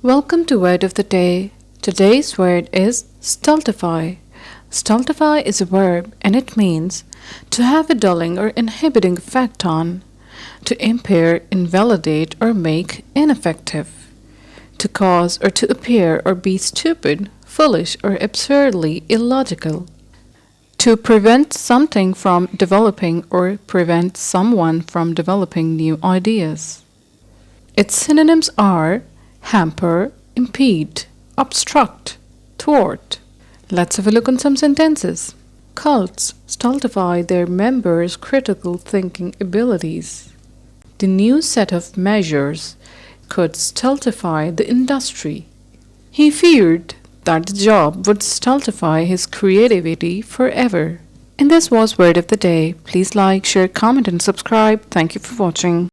Welcome to Word of the Day. Today's word is stultify. Stultify is a verb and it means to have a dulling or inhibiting effect on, to impair, invalidate, or make ineffective, to cause or to appear or be stupid, foolish, or absurdly illogical, to prevent something from developing or prevent someone from developing new ideas. Its synonyms are hamper, impede, obstruct, thwart. Let's have a look on some sentences. Cults stultify their members' critical thinking abilities. The new set of measures could stultify the industry. He feared that the job would stultify his creativity forever. And this was Word of the Day. Please like, share, comment, and subscribe. Thank you for watching.